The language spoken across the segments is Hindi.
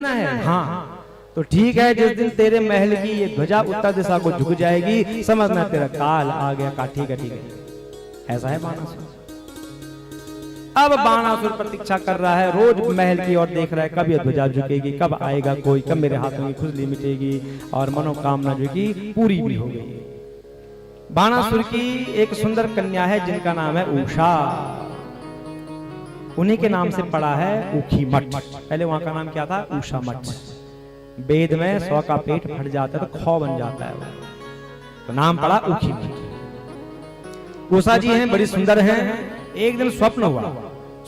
है। हाँ तो ठीक है, जिस दिन तेरे महल की ये ध्वजा उत्तर दिशा को झुक जाएगी, समझना तेरा काल आ गया। का ठीक है। ऐसा है बाणासुर। अब बाणासुर प्रतीक्षा कर रहा है, रोज महल की ओर देख रहा है, कब ये ध्वजा झुकेगी, कब आएगा कोई, कब मेरे हाथों की खुजली मिटेगी और मनोकामना जो की पूरी भी हो गई। बाणासुर की एक सुंदर कन्या है जिनका नाम है उषा। उन्हीं के नाम से पड़ा है ऊखी मठ। पहले वहां का नाम क्या था? उषा मठ। वेद में 100 का पेट फट जाता है तो खौ बन जाता है, तो नाम पड़ा ऊखी मठ। उषा जी हैं, बड़ी सुंदर हैं। एक दिन स्वप्न हुआ,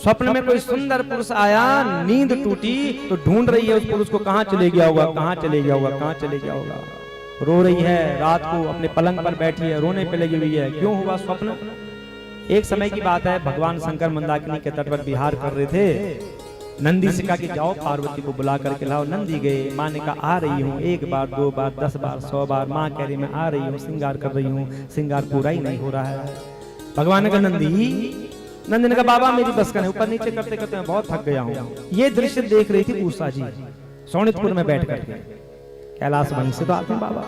स्वप्न में कोई सुंदर पुरुष आया, नींद टूटी तो ढूंढ रही है उस पुरुष को, कहां चले गया होगा, कहां चले गया होगा, कहां चले गया होगा। रो रही है, रात को अपने पलंग पर बैठी है, रोने पे लगी हुई है। क्यों हुआ स्वप्न? एक समय की बात है, भगवान शंकर मंदाकिनी के तट पर विहार कर रहे थे। नंदी से कहा कि जाओ पार्वती को बुला करके लाओ। नंदी गए। माँ ने कहा आ रही हूँ, 1 बार 2 बार 10 बार 100 बार। माँ कह रही मैं आ रही हूँ, श्रृंगार कर रही हूँ, श्रृंगार पूरा ही नहीं हो रहा है। भगवान ने कहा नंदी ने कहा बाबा मेरी बस का नहीं, ऊपर नीचे करते करते मैं बहुत थक गया हूँ। ये दृश्य देख रही थी उषा जी सोनितपुर में बैठ करके। कैलाश वहीं से तो आते हैं बाबा।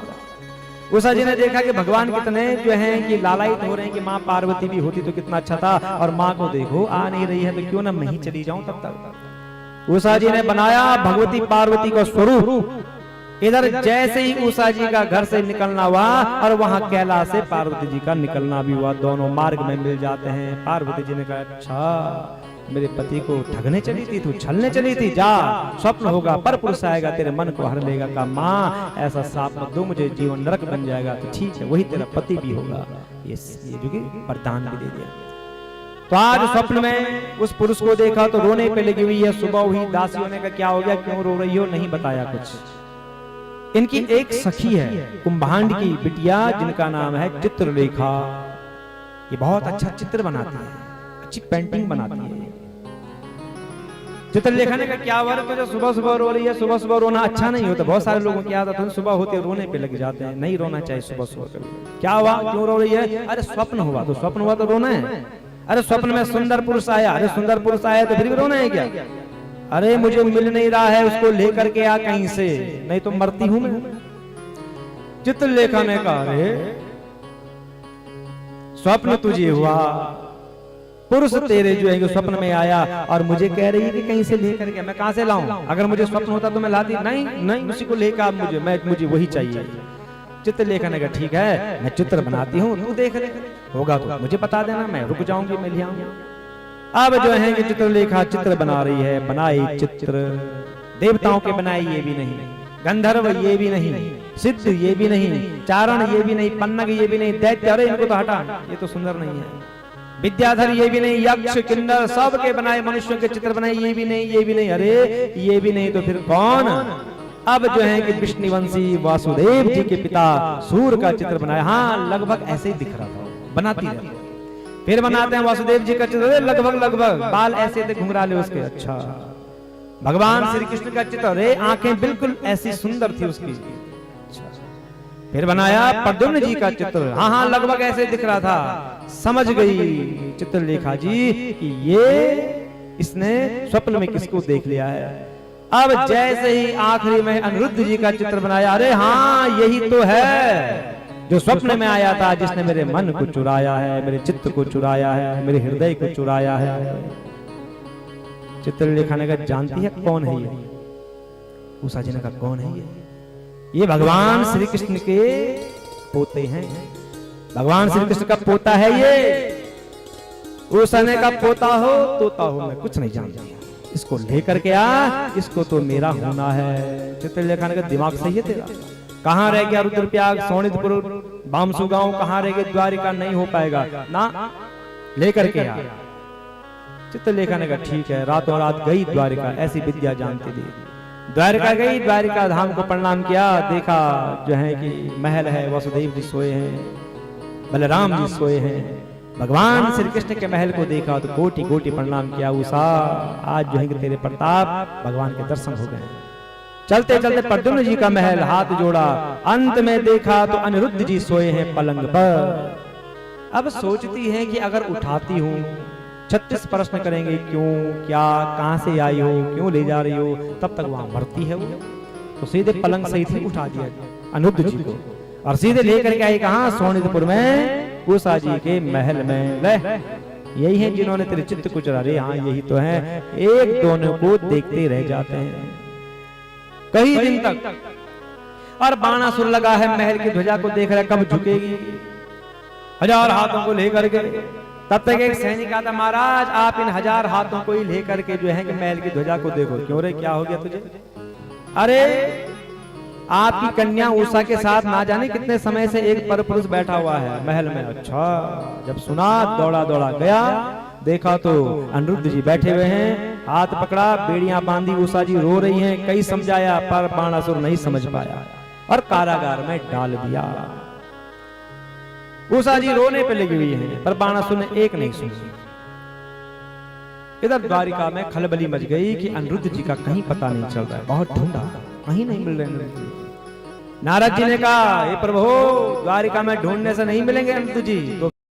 उषा जी ने देखा कि भगवान कितने जो हैं कि लालायित हो रहे हैं कि माँ पार्वती भी होती तो कितना अच्छा था, और माँ को देखो आ नहीं रही है, तो क्यों ना मैं ही चली जाऊं तब तक। उषा जी ने बनाया भगवती पार्वती का स्वरूप। इधर जैसे ही उषा जी का घर से निकलना हुआ और वहां कैलाश से पार्वती जी का निकलना भी हुआ, दोनों मार्ग में मिल जाते हैं। पार्वती जी ने कहा अच्छा मेरे पति को ठगने चली थी, तू छलने चली थी, जा स्वप्न होगा, पर पुरुष आएगा तेरे मन को हर लेगा। का माँ ऐसा साप मत दो मुझे, जीवन नरक बन जाएगा। तो ठीक है, वही तेरा पति भी होगा। ये जो कि वरदान भी दे दिया। तो आज स्वप्न में उस पुरुष को देखा तो रोने पे लगी हुई है। सुबह हुई, दासियों ने कहा क्या हो गया, क्यों रो रही हो? नहीं बताया कुछ। इनकी एक सखी है कुंभांड की बिटिया, जिनका नाम है चित्रलेखा। ये बहुत अच्छा चित्र बनाती है, अच्छी पेंटिंग बनाती है। चित्रलेखा ने कहा क्या वर्क तुझे सुबह सुबह रो रही है? सुबह सुबह रोना अच्छा नहीं होता। बहुत सारे लोगों की आदत है सुबह होती है रोने पे लग जाते हैं, नहीं रोना चाहिए सुबह सुबह। क्या हुआ, क्यों रो रही है? अरे स्वप्न हुआ। तो स्वप्न हुआ तो रोना है? अरे स्वप्न में सुंदर पुरुष आया। अरे सुंदर पुरुष आया तो फिर भी रोना है क्या? अरे मुझे मिल नहीं रहा है, उसको लेकर के आ कहीं से, नहीं तो मरती हूं मैं। चित्रलेखा ने कहा अरे स्वप्न तुझे हुआ, पुरुष तेरे जो है स्वप्न में आया और मुझे कह रही है कि कहीं से लेकर के, मैं कहां से लाऊं? अगर मुझे स्वप्न होता तो मैं लाती। नहीं नहीं, उसी को लेकर आप मुझे वही चाहिए। चित्रलेखा ने कहा ठीक है, मैं चित्र बनाती हूँ, तू देख ले, होगा तो मुझे बता देना, मैं रुक जाऊंगी, मैं ले आऊंगी। अब जो है कि चित्रलेखा चित्र बना रही है। बनाई चित्र, देवताओं के बनाई ये भी नहीं, गंधर्व ये भी नहीं, सिद्ध ये भी नहीं, चारण ये भी नहीं, पन्नग ये भी नहीं, दैत्य अरे इनको तो हटा, ये तो सुंदर नहीं है। विद्याधर ये भी नहीं, यक्ष किन्नर सबके बनाए, मनुष्यों के चित्र बनाए ये भी नहीं, ये भी नहीं, अरे ये भी नहीं, तो फिर कौन? अब जो है कि विष्णुवंशी वासुदेव जी के पिता सूर का चित्र बनाया। हाँ लगभग ऐसे ही दिख रहा था, बनाती है। फिर बनाते हैं वासुदेव जी का चित्र, लगभग बाल ऐसे थे घुंघराले उसके। अच्छा भगवान श्री कृष्ण का चित्र, अरे आंखें बिल्कुल ऐसी सुंदर थी उसकी। फिर बनाया प्रद्युम्न जी का चित्र। हाँ लगभग ऐसे दिख रहा था। समझ गई चित्रलेखा जी कि ये इसने स्वप्न में किसको देख लिया है। अब जैसे ही आखिरी में अनिरुद्ध जी का चित्र बनाया, अरे हाँ यही तो है जो स्वप्न में आया था, जिसने मेरे मन को चुराया है, मेरे चित्त को चुराया है, मेरे हृदय को चुराया है। चित्रलेखा ने कहा जानती है कौन है ये? उषा जी ने कहा कौन है ये भगवान श्री कृष्ण के पोते हैं, भगवान श्री कृष्ण का पोता है ये। उषा ने कहा पोता हो तोता हो मैं कुछ नहीं जानता, इसको लेकर के आ, इसको तो मेरा होना है। चित्रलेखा ने कहा दिमाग सही है तेरा? कहाँ रह गया रुद्रप्रयाग, सोनितपुर, बामसू गांव, कहाँ रह गया द्वारिका? नहीं हो पाएगा ना, लेकर के आ। चित्रलेखा ने कहा ठीक है। रातों रात गई द्वारिका, ऐसी विद्या जानती थी। द्वारिका गई, द्वारिका धाम को प्रणाम किया, देखा जो है कि महल है, वसुदेव जी सोए हैं, बलराम जी सोए हैं। भगवान श्री कृष्ण के महल को देखा तो कोटि कोटि प्रणाम किया। उषा आज जो है कि तेरे प्रताप भगवान के दर्शन हो गए। चलते चलते प्रद्युम्न जी का महल, हाथ जोड़ा, अंत में देखा तो अनिरुद्ध जी सोए हैं पलंग पर। अब सोचती है कि अगर उठाती हूँ 36 प्रश्न करेंगे, क्यों, क्या, कहां से आई हो, क्यों ले जा रही हो, तब तक वहां मरती है वो। तो सीधे पलंग से ही उठा दिया अनिरुद्ध जी को और सीधे लेकर के आई कहां, सोनितपुर में उषा जी के महल में। ले यही है जिन्होंने तेरे चित्त को चुरा। रे हाँ यही तो है, एक दोनों को देखते रह जाते हैं कई दिन तक। और बाणासुर लगा है महल की ध्वजा को देख रहा है कब झुकेगी, 1000 हाथों को लेकर के। तब तक एक सैनिक आता, महाराज आप इन 1000 हाथों को ही लेकर के जो है कि महल की ध्वजा को देखो। क्यों रे, क्या हो गया तुझे? अरे आपकी कन्या उषा के साथ ना जाने कितने समय से एक परपुरुष बैठा हुआ है महल में। अच्छा, जब सुना दौड़ा दौड़ा गया, देखा तो अनिरुद्ध जी बैठे हुए हैं, हाथ पकड़ा, बेड़ियां बांधी, उषा जी रो रही हैं। कई समझाया पर बाणासुर नहीं समझ पाया और कारागार में डाल दिया। उषा जी रोने पे लगी हुई है पर बाणासुर ने एक नहीं सुनी। इधर द्वारिका में खलबली मच गई कि अनिरुद्ध जी का कहीं पता नहीं चल रहा है। बहुत ढूंढा, कहीं नहीं मिल रहे अनिरुद्ध जी। नारद जी ने कहा, हे प्रभु द्वारिका में ढूंढने से नहीं मिलेंगे अनिरुद्ध जी, तो